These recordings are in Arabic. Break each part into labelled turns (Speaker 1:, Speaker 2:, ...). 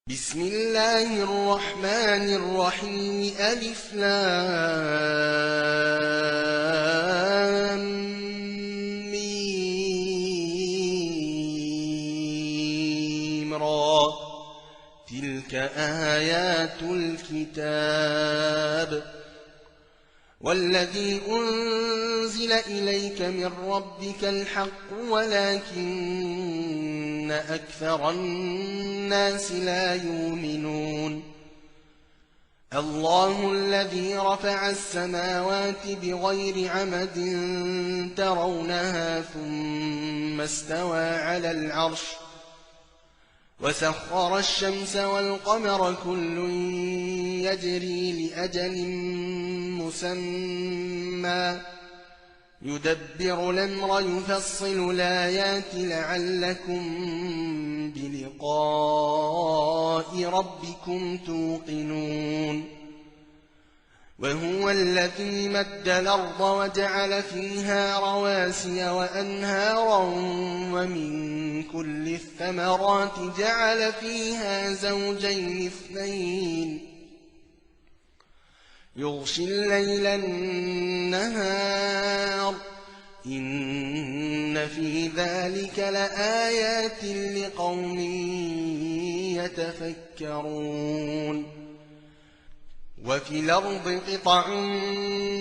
Speaker 1: بسم الله الرحمن الرحيم ألف لام ميم را تلك آيات الكتاب والذي أنزل إليك من ربك الحق ولكن أكثر الناس لا يؤمنون الله الذي رفع السماوات بغير عمد ترونها ثم استوى على العرش وسخر الشمس والقمر كل يجري لأجل مسمى يدبر الأمر يفصل الآيات لعلكم بلقاء ربكم توقنون وهو الذي مد الأرض وجعل فيها رواسي وأنهارا ومن كل الثمرات جعل فيها زوجين اثنين يغشي الليل النهار إن في ذلك لآيات لقوم يتفكرون وفي الأرض قطع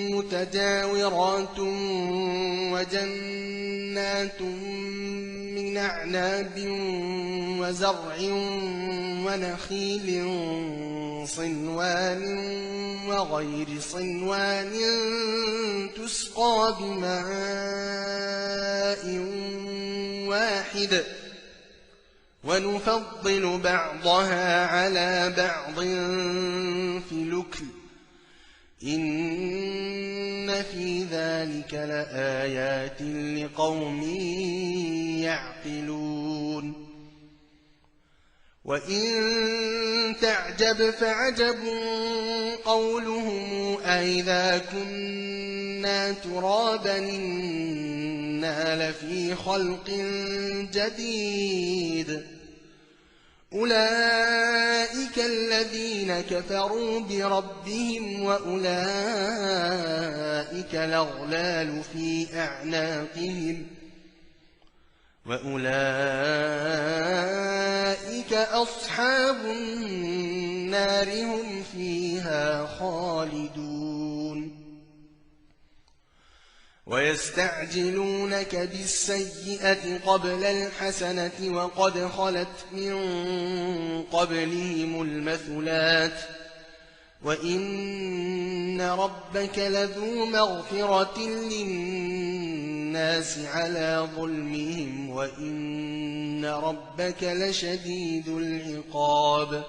Speaker 1: متجاورات وجنات من أعناب وزرع ونخيل صنوان وغير صنوان تسقى بماء واحد ونفضل بعضها على بعض في الأكل إن في ذلك لآيات لقوم يعقلون وإن تعجب فعجب قولهم أئذا كنا ترابا إنا لفي خلق جديد أولئك الذين كفروا بربهم وأولئك الأغلال في أعناقهم وأولئك أصحاب النار هم فيها خالدون ويستعجلونك بالسيئة قبل الحسنة وقد خلت من قبلهم المثلات وإن ربك لذو مغفرة للناس على ظلمهم وإن ربك لشديد العقاب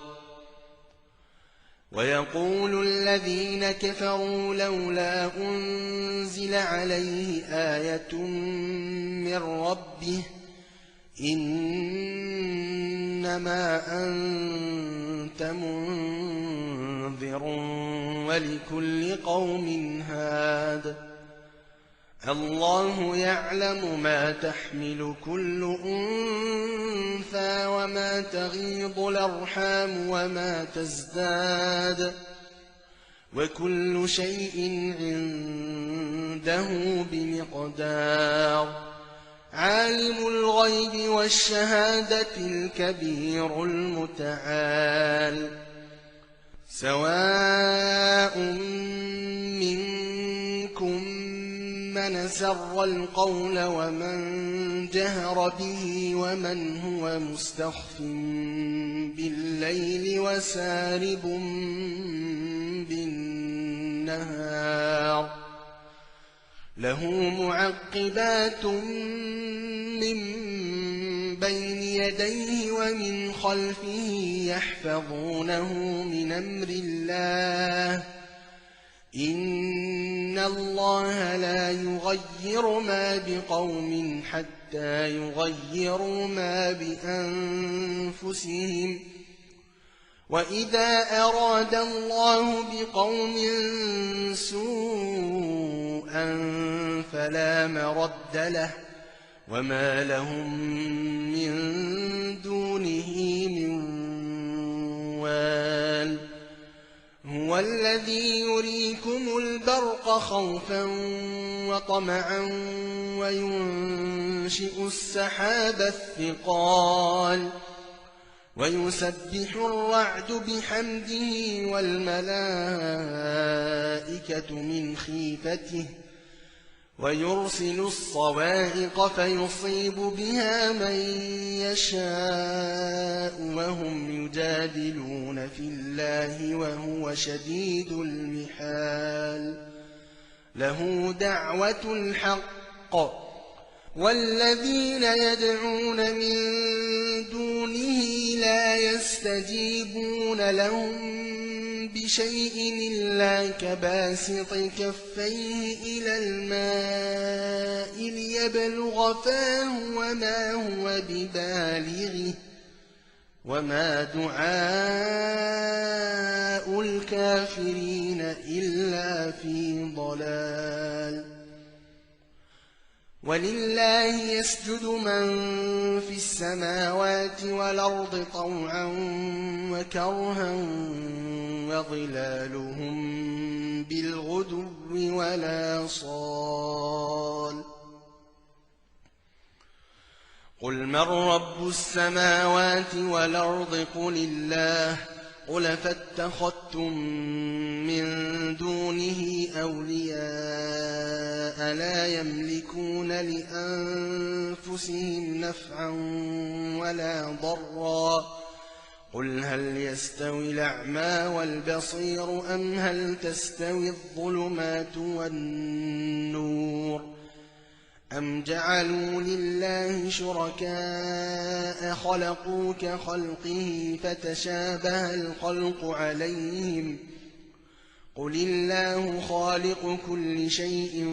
Speaker 1: ويقول الذين كفروا لولا أنزل عليه آية من ربه إنما أنت منذر ولكل قوم هاد الله يعلم ما تحمل كل أنثى وما تغيض الأرحام وما تزداد وكل شيء عنده بمقدار عالم الغيب والشهادة الكبير المتعال سواء منكم من سر القول ومن جهر به ومن هو مستخف بالليل وسارب بالنهار له معقبات من بين يديه ومن خلفه يحفظونه من أمر الله إن الله لا يغير ما بقوم حتى يغيروا ما بأنفسهم وإذا أراد الله بقوم سوءا فلا مرد له وما لهم من دونه من هو الذي يريكم البرق خوفا وطمعا وينشئ السحاب الثقال ويسبح الرعد بحمده والملائكة من خيفته ويرسل الصواعق فيصيب بها من يشاء وهم يجادلون في الله وهو شديد المحال له دعوة الحق والذين يدعون من دونه لا يستجيبون لهم بشيء إلا كباسط كفيه إلى الماء ليبلغ فاه وما هو ببالغه وما دعاء الكافرين إلا في ضلال ولله يسجد من في السماوات والأرض طوعا وكرها وظلالهم بالغدو ولا صال قل من رب السماوات والأرض قل الله قل فاتخذتم من دونه أولياء لا يملكون لأنفسهم نفعا ولا ضرا قل هل يستوي الأعمى والبصير أم هل تستوي الظلمات والنور أم جعلوا لله شركاء خلقوا كخلقه فتشابه الخلق عليهم قل الله خالق كل شيء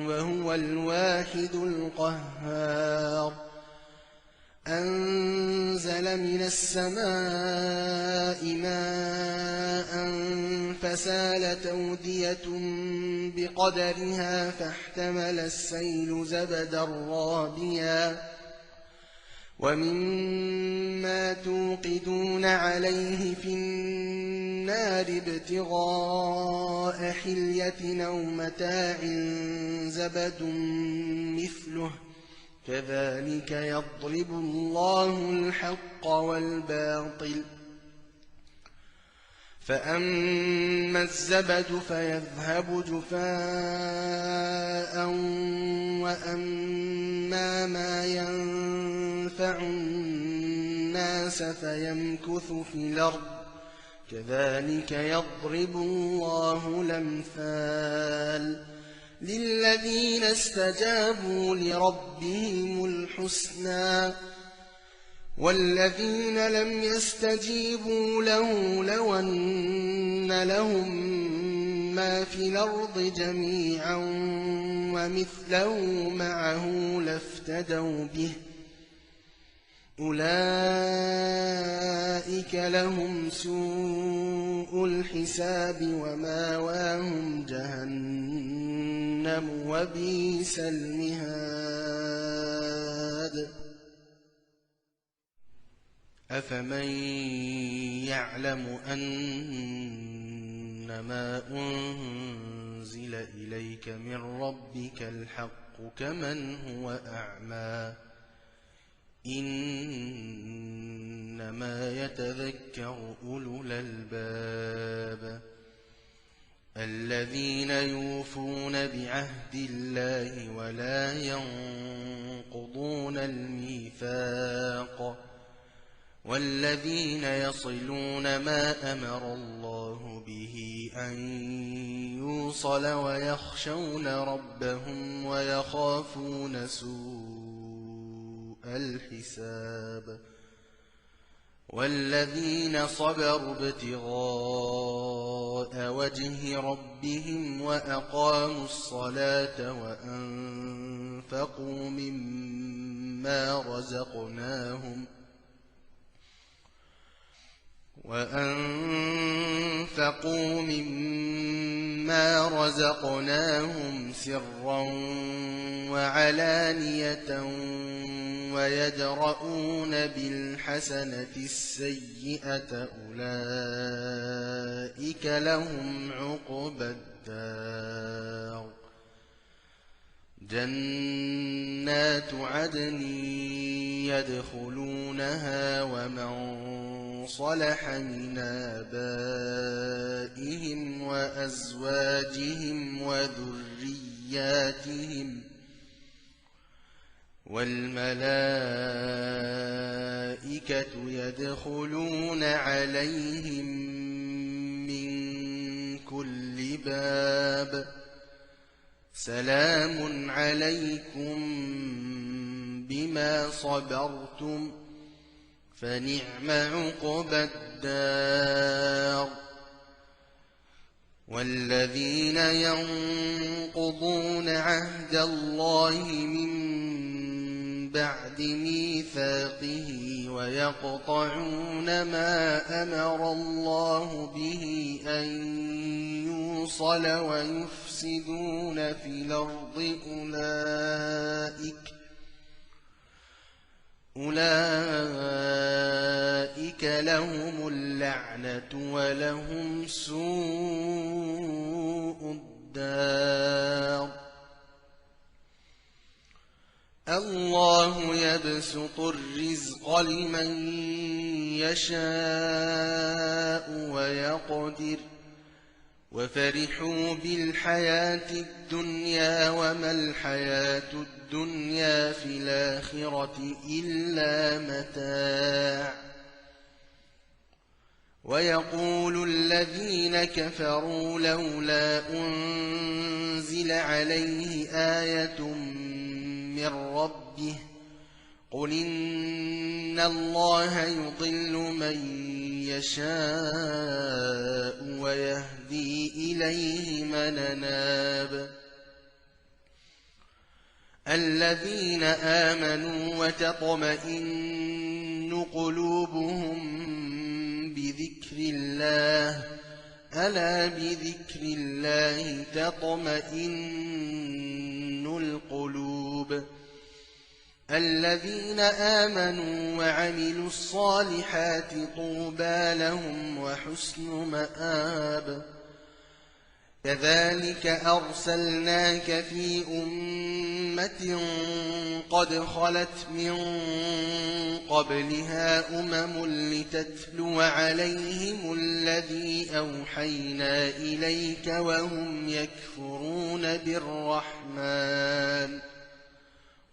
Speaker 1: وهو الواحد القهار أنزل من السماء ماء فسالت أودية بقدرها فاحتمل السيل زبدا رابيا ومما توقدون عليه في النار ابتغاء حلية أو متاع زبد مثله كذلك يضرب الله الحق والباطل فأما الزبد فيذهب جفاء وأما ما ينفع الناس فيمكث في الأرض كذلك يضرب الله الأمثال للذين استجابوا لربهم الحسنى والذين لم يستجيبوا له لو أن لهم ما في الأرض جميعا ومثله معه لافتدوا به أولئك لهم سوء الحساب وماواهم جهنم وبئس المهاد أفمن يعلم أنما أنزل إليك من ربك الحق كمن هو أعمى إنما يتذكر أولو الألباب الذين يوفون بعهد الله ولا ينقضون الميثاق والذين يصلون ما أمر الله به أن يوصل ويخشون ربهم ويخافون سوء الحساب والذين صبروا ابتغاء وجه ربهم وأقاموا الصلاة وأنفقوا مما رزقناهم سرا وعلانية ويدرؤون بالحسنة السيئة أولئك لهم عقبى الدار جنات عدن يدخلونها ومن صلح من آبائهم وأزواجهم وذرياتهم والملائكة يدخلون عليهم من كل باب سلام عليكم بما صبرتم فنعم عقبى الدار والذين ينقضون عهد الله من بعد ميثاقه ويقطعون ما أمر الله به أن يوصل ويفسدون في الأرض أولئك لهم اللعنة ولهم سوء الدار الله يبسط الرزق لمن يشاء ويقدر وفرحوا بالحياة الدنيا وما الحياة الدنيا في الآخرة إلا متاع ويقول الذين كفروا لولا أنزل عليه آية من ربه قل إن الله يضل من يشاء ويهدي إليه من أناب الذين آمنوا وتطمئن قلوبهم بذكر الله ألا بذكر الله تطمئن القلوب الذين آمنوا وعملوا الصالحات طوبى لهم وحسن مآب كذلك أرسلناك في أمة قد خلت من قبلها لتتلو عليهم الذي أوحينا إليك وهم يكفرون بالرحمن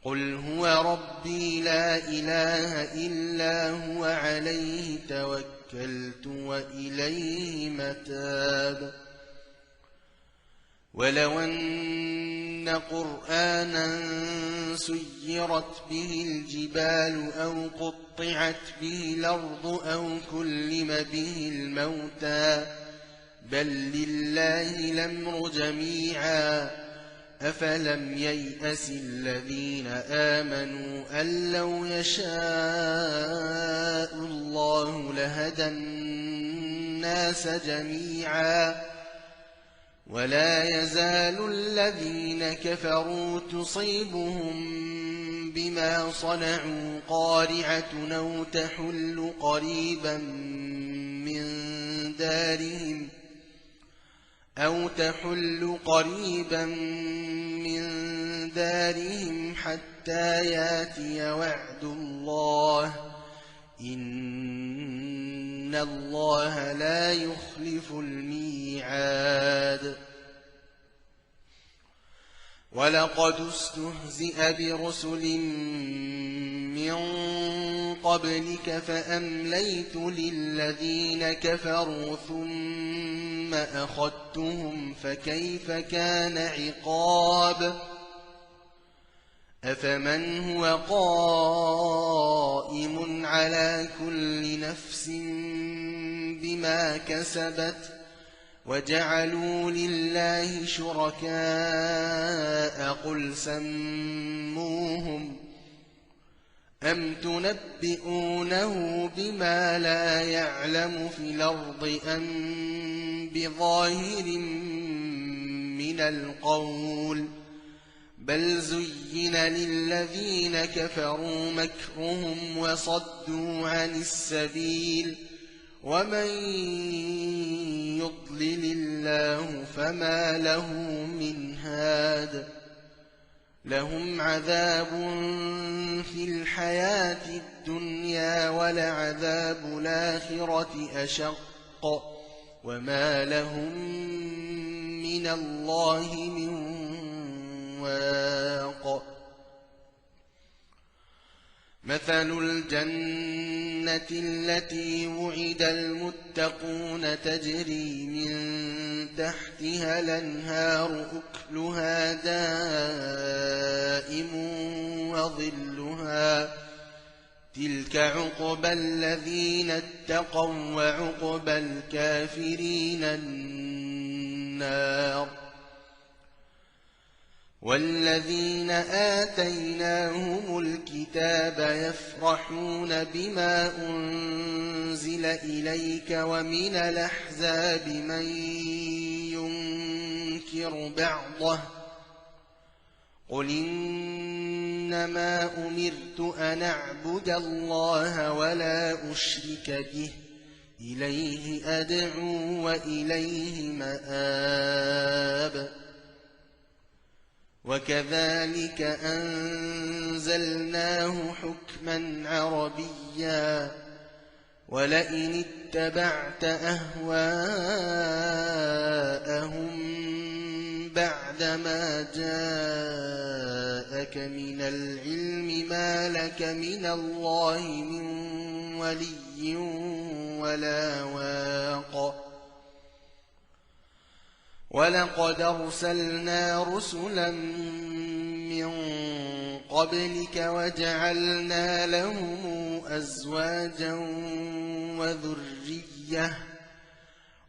Speaker 1: قل هو ربي لا إله إلا هو عليه توكلت وإليه متاب ولو أن قرآنا سيرت به الجبال أو قطعت به الأرض أو كلم به الموتى بل لله الأمر جميعا أفلم ييأس الذين آمنوا أن لو يشاء الله لهدى الناس جميعا ولا يزال الذين كفروا تصيبهم بما صنعوا قارعة أو تحل قريبا من دارهم حتى ياتي وعد الله إن الله لا يخلف الميعاد ولقد استهزئ برسل من قبلك فأمليت للذين كفروا ثم أخذتهم فكيف كان عقاب أفمن هو قائم على كل نفس بما كسبت وجعلوا لله شركاء قل سموهم أم تنبئونه بما لا يعلم في الأرض أم بظاهر من القول بل زين للذين كفروا مكرهم وصدوا عن السبيل ومن يضلل الله فما له من هاد لهم عذاب في الحياة الدنيا ولعذاب الآخرة أشق وما لهم من الله من واق مثل الجنة التي وعد المتقون تجري من تحتها الأنهار أكلها دائم وظلها تلك عقبى الذين اتقوا وعقبى الكافرين النار والذين آتيناهم الكتاب يفرحون بما أنزل إليك ومن الأحزاب من ينكر بعضه قل إنما أمرت أن أعبد الله ولا أشرك به إليه أدعو وإليه مآب وكذلك أنزلناه حكما عربيا ولئن اتبعت أهواءهم بعدما جاءك من العلم ما لك من الله من ولي ولا واق ولقد أرسلنا رسلا من قبلك وجعلنا لهم أزواجا وذرية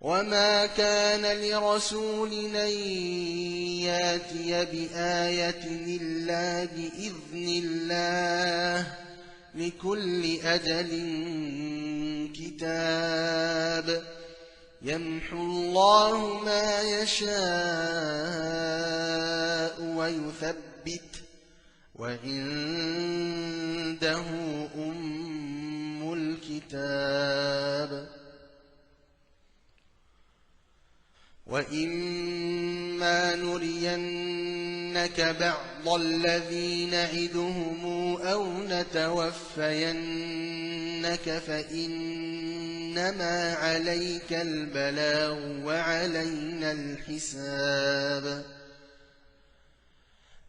Speaker 1: وما كان لرسول أن يأتي بآية إلا بإذن الله لكل أجل كتاب يمحو الله ما يشاء ويثبت وعنده أم الكتاب وإما نرينك بعض الذي نعدهم أو نتوفينك فإنما عليك البلاغ وعلينا الحساب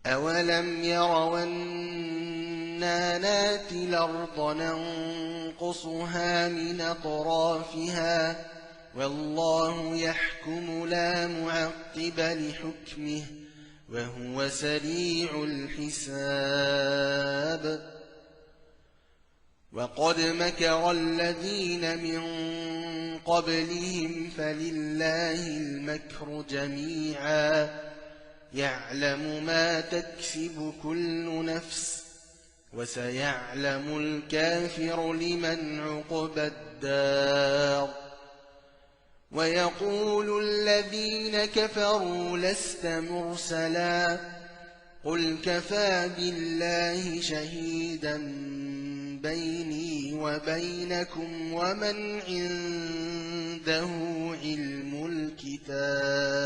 Speaker 1: أولم يروا أنا ناتي الأرض ننقصها من أطرافها والله يحكم لا معقب لحكمه وهو سريع الحساب وقد مكر الذين من قبلهم فلله المكر جميعا يعلم ما تكسب كل نفس وسيعلم الكافر لمن عقبى الدار ويقول الذين كفروا لست مرسلا قل كفى بالله شهيدا بيني وبينكم ومن عنده علم الكتاب